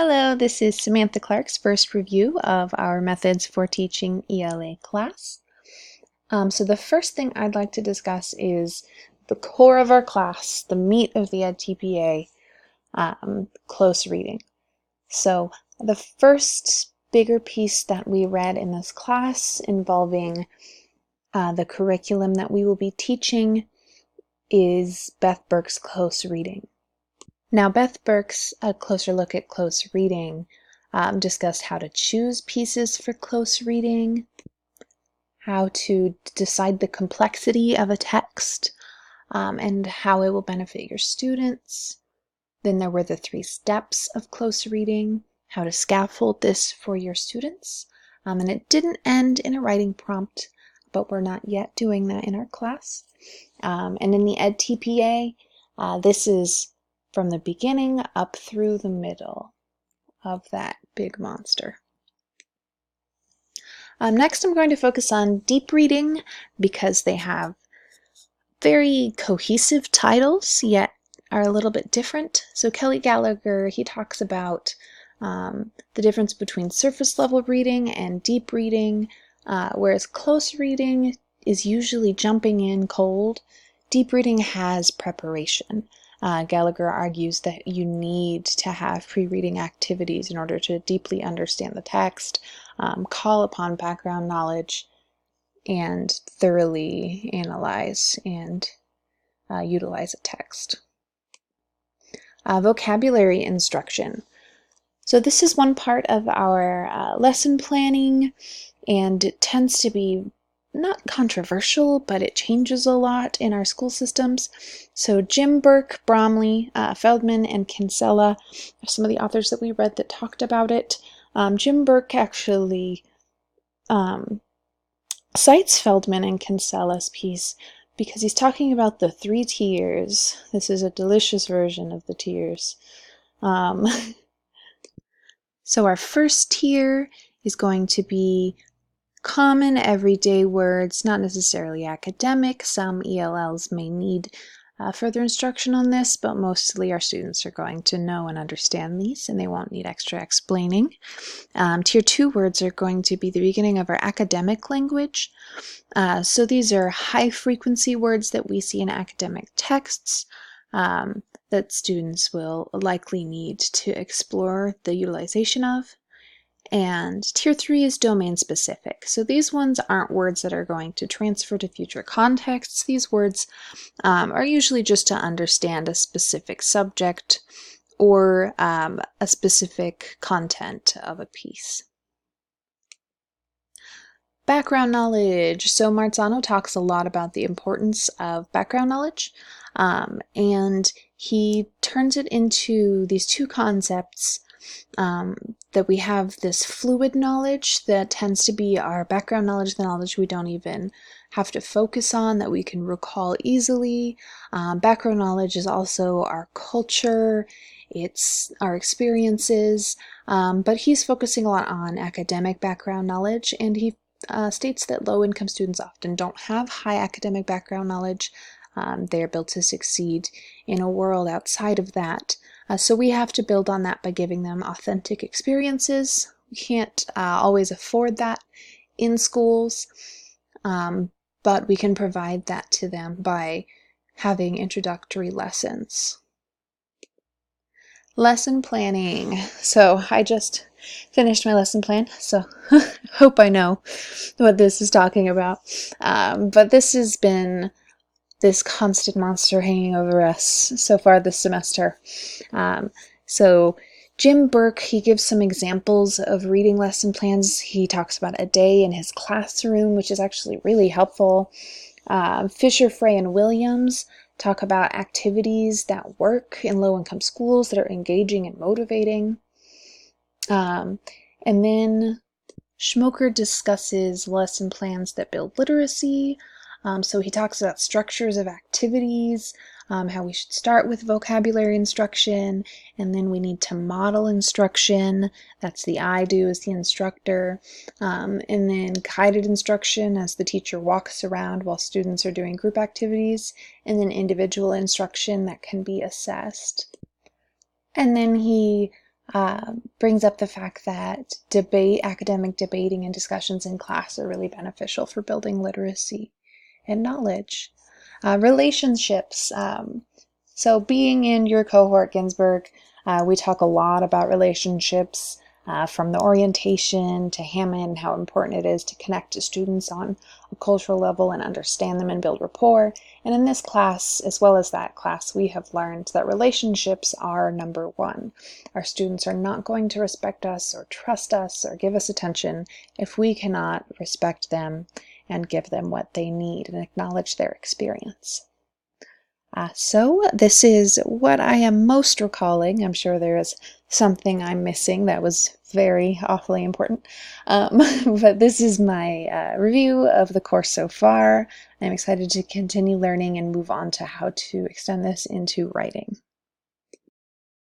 Hello, this is Samantha Clark's first review of our Methods for Teaching ELA class. So the first thing I'd like to discuss is the core of our class, the meat of the EdTPA, close reading. So the first bigger piece that we read in this class involving the curriculum that we will be teaching is Beth Burke's close reading. Now, Beth Burke's A Closer Look at Close Reading discussed how to choose pieces for close reading, how to decide the complexity of a text, and how it will benefit your students. Then there were the 3 steps of close reading, how to scaffold this for your students. And it didn't end in a writing prompt, but we're not yet doing that in our class. And in the EdTPA, this is from the beginning up through the middle of that big monster. Next, I'm going to focus on deep reading because they have very cohesive titles, yet are a little bit different. So Kelly Gallagher, he talks about the difference between surface level reading and deep reading, whereas close reading is usually jumping in cold. Deep reading has preparation. Gallagher argues that you need to have pre-reading activities in order to deeply understand the text, call upon background knowledge, and thoroughly analyze and utilize a text. Vocabulary instruction. So this is one part of our lesson planning, and it tends to be not controversial, but it changes a lot in our school systems. So Jim Burke, Bromley, Feldman, and Kinsella are some of the authors that we read that talked about it. Jim Burke actually cites Feldman and Kinsella's piece because he's talking about the 3 tiers. This is a delicious version of the tiers. So our first tier is going to be common everyday words, not necessarily academic. Some ELLs may need further instruction on this, but mostly our students are going to know and understand these, and they won't need extra explaining. Tier 2 words are going to be the beginning of our academic language. So these are high-frequency words that we see in academic texts that students will likely need to explore the utilization of. And tier 3 is domain specific. So these ones aren't words that are going to transfer to future contexts. These words are usually just to understand a specific subject or a specific content of a piece. Background knowledge. So Marzano talks a lot about the importance of background knowledge, and he turns it into these 2 concepts. That we have this fluid knowledge that tends to be our background knowledge, the knowledge we don't even have to focus on, that we can recall easily. Background knowledge is also our culture, it's our experiences, but he's focusing a lot on academic background knowledge, and he states that low-income students often don't have high academic background knowledge. They are built to succeed in a world outside of that. So we have to build on that by giving them authentic experiences. We can't always afford that in schools, but we can provide that to them by having introductory lessons. Lesson planning. So I just finished my lesson plan, so hope I know what this is talking about. But this has been this constant monster hanging over us so far this semester. So Jim Burke, he gives some examples of reading lesson plans. He talks about a day in his classroom, which is actually really helpful. Fisher, Frey, and Williams talk about activities that work in low-income schools that are engaging and motivating. And then Schmoker discusses lesson plans that build literacy. So he talks about structures of activities, how we should start with vocabulary instruction, and then we need to model instruction. That's the I do as the instructor. And then guided instruction as the teacher walks around while students are doing group activities, and then individual instruction that can be assessed. And then he brings up the fact that academic debating and discussions in class are really beneficial for building literacy and knowledge. Relationships. So being in your cohort, Ginsberg, we talk a lot about relationships, from the orientation to Hammond, how important it is to connect to students on a cultural level and understand them and build rapport. And in this class, as well as that class, we have learned that relationships are number one. Our students are not going to respect us or trust us or give us attention if we cannot respect them and give them what they need and acknowledge their experience. So this is what I am most recalling. I'm sure there is something I'm missing that was very awfully important. But this is my review of the course so far. I'm excited to continue learning and move on to how to extend this into writing.